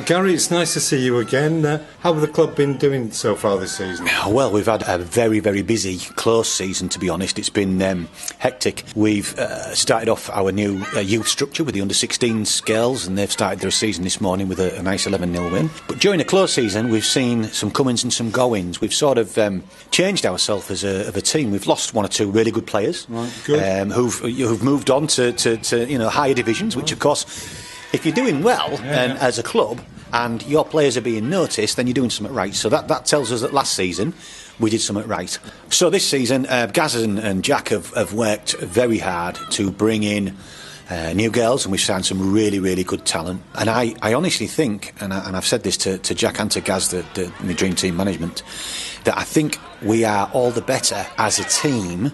Gary, it's nice to see you again. How have the club been doing so far this season? Well, we've had a very, very busy, close season, to be honest. It's been hectic. We've started off our new youth structure with the under-16s girls, and they've started their season this morning with a nice 11-0 win. But during a close season, we've seen some comings and some goings. We've sort of changed ourselves as a team. We've lost one or two really good players, right, good. Who've moved on to higher divisions, which, of course, if you're doing well as a club and your players are being noticed, then you're doing something right. So that tells us that last season we did something right. So this season, Gaz and Jack have worked very hard to bring in new girls, and we've signed some really, really good talent. And I honestly think, and I've said this to Jack and to Gaz, the Dream Team management, that I think we are all the better as a team.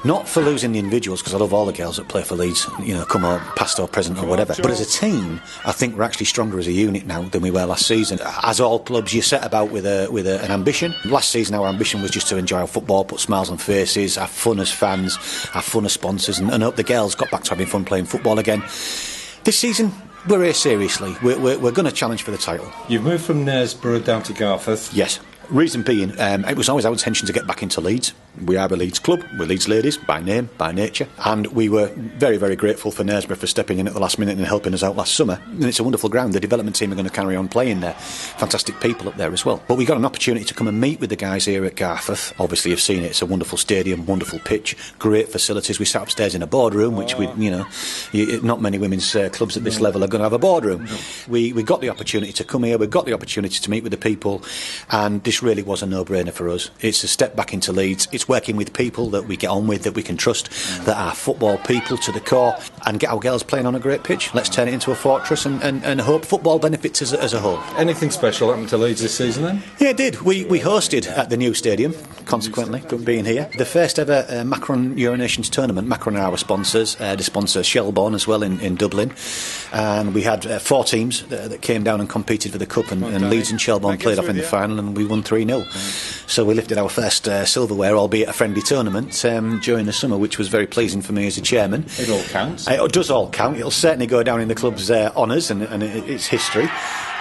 Not for losing the individuals, because I love all the girls that play for Leeds, come or past or present or whatever. But as a team, I think we're actually stronger as a unit now than we were last season. As all clubs, you set about with an ambition. Last season, our ambition was just to enjoy our football, put smiles on faces, have fun as fans, have fun as sponsors, and hope the girls got back to having fun playing football again. This season, we're here seriously. We're going to challenge for the title. You've moved from Knaresborough down to Garforth. Yes. Reason being, it was always our intention to get back into Leeds. We are a Leeds club, we're Leeds ladies, by name, by nature, and we were very, very grateful for Knaresborough for stepping in at the last minute and helping us out last summer. And it's a wonderful ground. The development team are going to carry on playing there. Fantastic people up there as well. But we got an opportunity to come and meet with the guys here at Garforth. Obviously, you've seen it. It's a wonderful stadium, wonderful pitch, great facilities. We sat upstairs in a boardroom, which not many women's clubs at this level are going to have a boardroom. We got the opportunity to come here. We got the opportunity to meet with the people, and this really was a no-brainer for us. It's a step back into Leeds. It's working with people that we get on with, that we can trust, that are football people to the core, and get our girls playing on a great pitch. Let's turn it into a fortress and hope football benefits as a whole. Anything special happened to Leeds this season then? Yeah, it did. We hosted at the new stadium, consequently, being here. The first ever Macron Euro Nations tournament. Macron are our sponsors. The sponsor Shelbourne as well in Dublin. and we had 4 teams that came down and competed for the cup, and Leeds and Shelbourne played off in the final, and we won 3-0. So we lifted our first silverware, albeit a friendly tournament, during the summer, which was very pleasing for me as a chairman. It all counts. It does all count. It'll certainly go down in the club's honours and its history.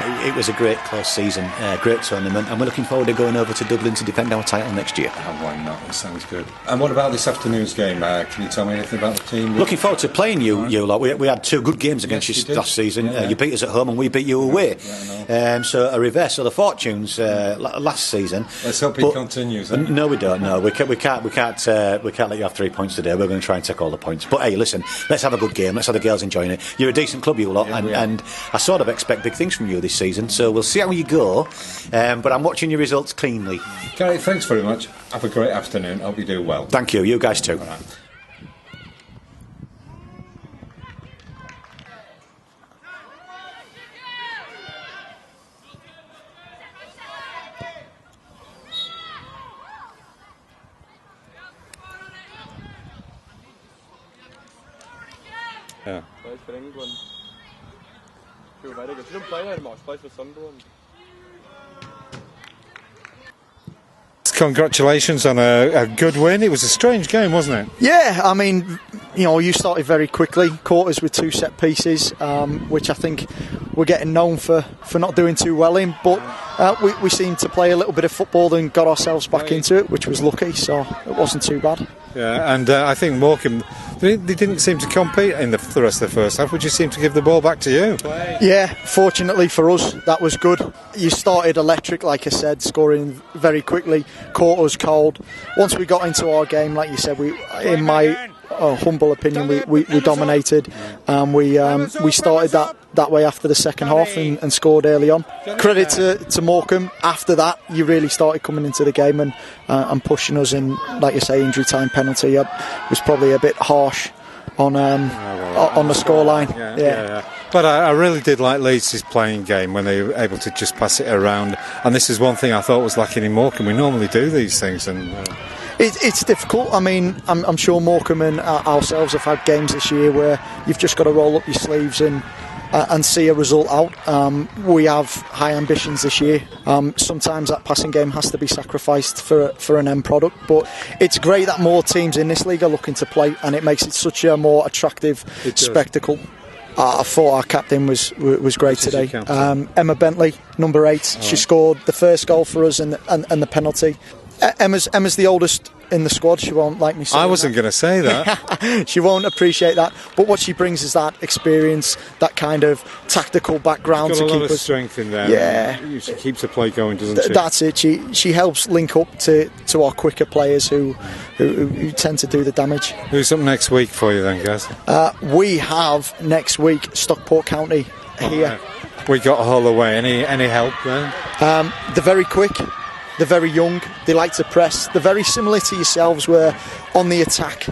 It was a great close season, great tournament, and we're looking forward to going over to Dublin to defend our title next year. And why not? That sounds good. And what about this afternoon's game? Can you tell me anything about the team? Looking forward to playing you lot. We had 2 good games against you last season. You beat us at home and we beat you away. So a reverse of the fortunes last season. Let's hope it continues. No, we don't. No, we can't let you have 3 points today. We're going to try and take all the points. But hey, listen, let's have a good game. Let's have the girls enjoying it. You're a decent club, you lot, and I sort of expect big things from you this season. So we'll see how you go. But I'm watching your results keenly. Gary, thanks very much. Have a great afternoon. Hope you do well. Thank you. You guys too. All right. Yeah. Plays for England. She didn't play very much. Plays for Sunderland. Congratulations on a good win. It was a strange game, wasn't it? Yeah, I mean, you started very quickly, caught us with 2 set pieces, which I think we're getting known for not doing too well in, but we seemed to play a little bit of football and got ourselves back into it, which was lucky, so it wasn't too bad. Yeah, and I think Morecambe, they didn't seem to compete in the rest of the first half. We just seemed to give the ball back to you. Yeah, fortunately for us, that was good. You started electric, like I said, scoring very quickly, caught us cold. Once we got into our game, like you said, in my humble opinion, we dominated, and we started that way after the second half and scored early on. Credit to Morecambe. After that, you really started coming into the game and pushing us in. Like you say, injury time penalty was probably a bit harsh on the scoreline. Yeah. But I really did like Leeds' playing game when they were able to just pass it around. And this is one thing I thought was lacking in Morecambe. We normally do these things, and it's difficult. I mean, I'm sure Morecambe and ourselves have had games this year where you've just got to roll up your sleeves and see a result out. We have high ambitions this year. Sometimes that passing game has to be sacrificed for an end product, but it's great that more teams in this league are looking to play, and it makes it such a more attractive spectacle. I thought our captain was great today. Emma Bentley, number 8. She scored the first goal for us and the penalty. Emma's the oldest in the squad. She won't like me saying I wasn't going to say that. She won't appreciate that. But what she brings is that experience, that kind of tactical background to keep us. Got a lot of strength in there. Yeah, she keeps the play going, doesn't she? That's it. She helps link up to our quicker players who tend to do the damage. Who's up next week for you then, guys? We have next week Stockport County here. We got a whole away. Any help there? They're very quick. They're very young, they like to press. They're very similar to yourselves, where on the attack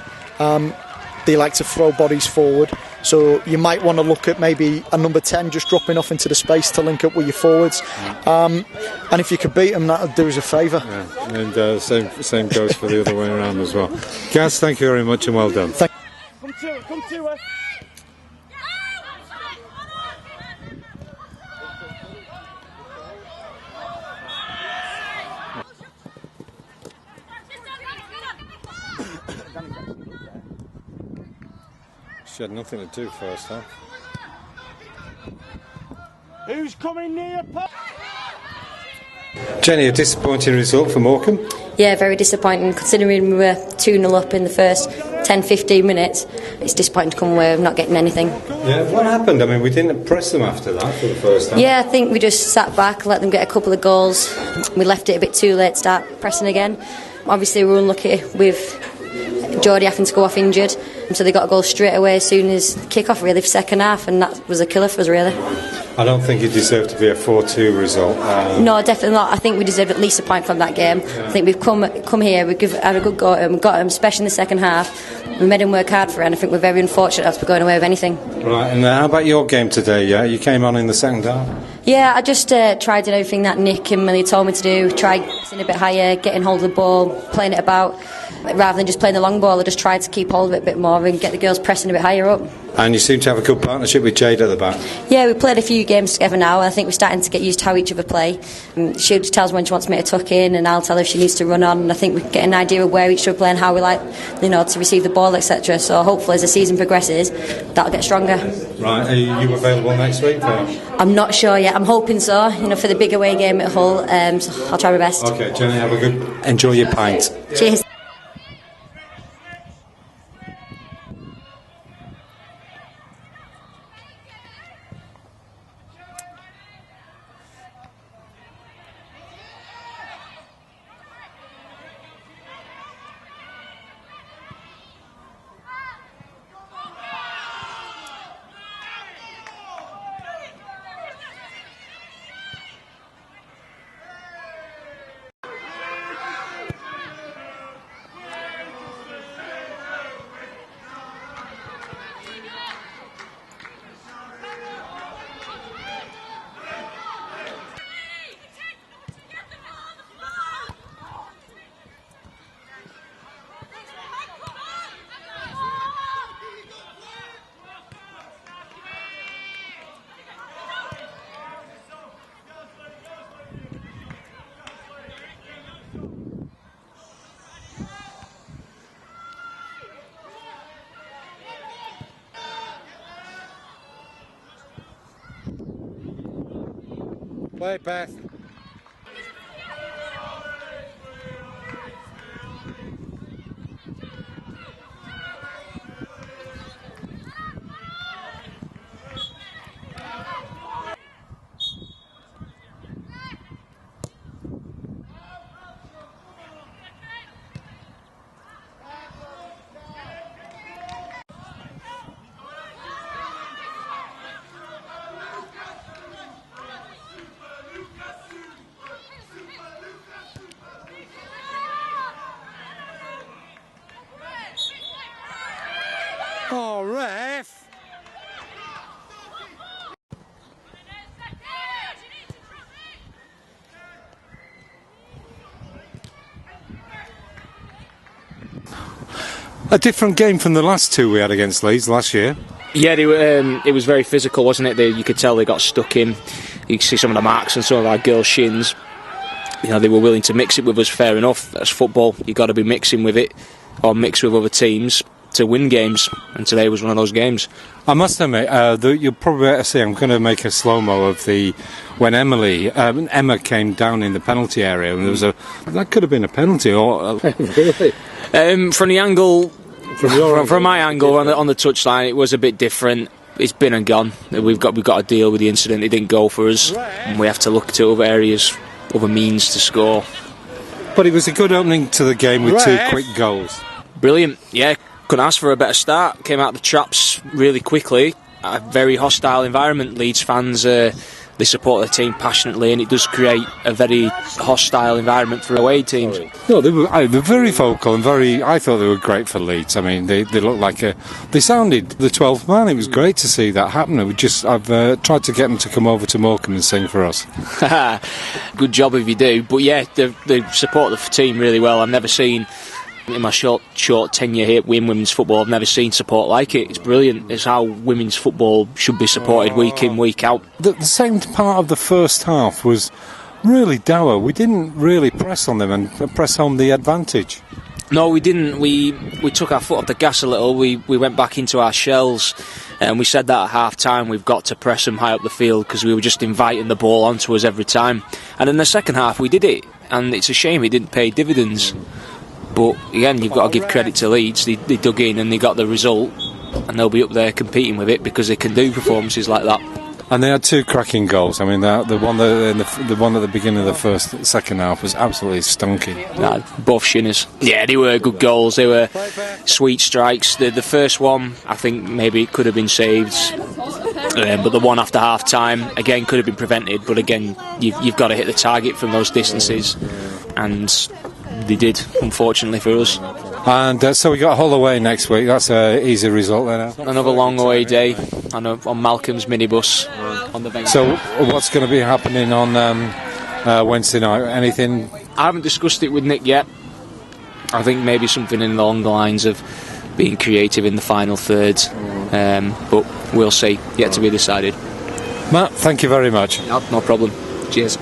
they like to throw bodies forward. So you might want to look at maybe a number 10 just dropping off into the space to link up with your forwards. And if you could beat them, that would do us a favour. Yeah. And same goes for the other way around as well. Gaz, thank you very much and well done. Come to her. She had nothing to do first half. Who's coming near? Jenny, a disappointing result for Morecambe? Yeah, very disappointing considering we were 2-0 up in the first 10-15 minutes. It's disappointing to come away with not getting anything. Yeah, what happened? I mean, we didn't press them after that for the first half. Yeah, I think we just sat back, let them get a couple of goals. We left it a bit too late to start pressing again. Obviously we were unlucky with Geordie having to go off injured, so they got a goal straight away as soon as kick-off really for second half, and that was a killer for us really. I don't think it deserved to be a 4-2 result. No, definitely not. I think we deserved at least a point from that game. Yeah. I think we've come here, we've had a good go at them, got them, especially in the second half. We made them work hard for it, and I think we're very unfortunate not to be going away with anything. Right, and how about your game today? Yeah, you came on in the second half. Yeah, I just tried everything that Nick and Millie told me to do. Tried getting a bit higher, getting hold of the ball, playing it about. rather than just playing the long ball, I just tried to keep hold of it a bit more and get the girls pressing a bit higher up. And you seem to have a good partnership with Jade at the back. Yeah, we played a few games together now. I think we're starting to get used to how each other play. She tells when she wants me to tuck in, and I'll tell her if she needs to run on. And I think we get an idea of where each other play and how we like, to receive the ball, etc. So hopefully, as the season progresses, that'll get stronger. Right, are you available next week? I'm not sure yet. I'm hoping so. For the big away game at Hull. So I'll try my best. Okay, Jenny, have a good. Enjoy your pint. Cheers. Play, Beth. Oh, ref! A different game from the last two we had against Leeds last year. Yeah, it was very physical, wasn't it? You could tell they got stuck in. You could see some of the marks on some of our girls' shins. They were willing to mix it with us, fair enough. That's football. You've got to be mixing with it, or mix with other teams to win games, and today was one of those games. I must admit, you'll probably better see, I'm going to make a slow-mo of when Emma came down in the penalty area, and that could have been a penalty, or really? From the angle, from my angle on the touchline, it was a bit different. It's been and gone. We've got to deal with the incident. It didn't go for us, and we have to look to other areas, other means to score. But it was a good opening to the game with two quick goals. Brilliant, yeah. Couldn't ask for a better start. Came out the traps really quickly. A very hostile environment. Leeds fans, they support their team passionately, and it does create a very hostile environment for away teams. No, they were very vocal and I thought they were great for Leeds. I mean, they looked like they sounded the 12th man. It was great to see that happen. I've tried to get them to come over to Morecambe and sing for us. Good job if you do. But yeah, they support the team really well. I've never seen, in my short tenure here in women's football, I've never seen support like it. It's brilliant. It's how women's football should be supported week in, week out. The second part of the first half was really dour. We didn't really press on them and press home the advantage. No, we didn't. We took our foot off the gas a little. We went back into our shells, and we said that at half-time we've got to press them high up the field because we were just inviting the ball onto us every time. And in the second half we did it, and it's a shame it didn't pay dividends. But again, you've got to give credit to Leeds. They dug in and they got the result, and they'll be up there competing with it because they can do performances like that. And they had two cracking goals. I mean, the one at the beginning of the second half was absolutely stunky. Both shinners. Yeah, they were good goals. They were sweet strikes. The first one, I think maybe it could have been saved, but the one after half time again could have been prevented. But again, you've got to hit the target from those distances, and they did, unfortunately for us. And so we got Hull away next week. That's an easy result then. Another long away day on Malcolm's minibus on the venue. So what's going to be happening on Wednesday night? Anything? I haven't discussed it with Nick yet. I think maybe something in along the lines of being creative in the final third, but we'll see. Yet to be decided. Matt, thank you very much. No problem. Cheers.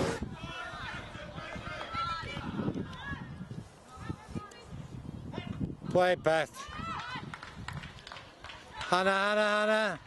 Play Beth. Hannah.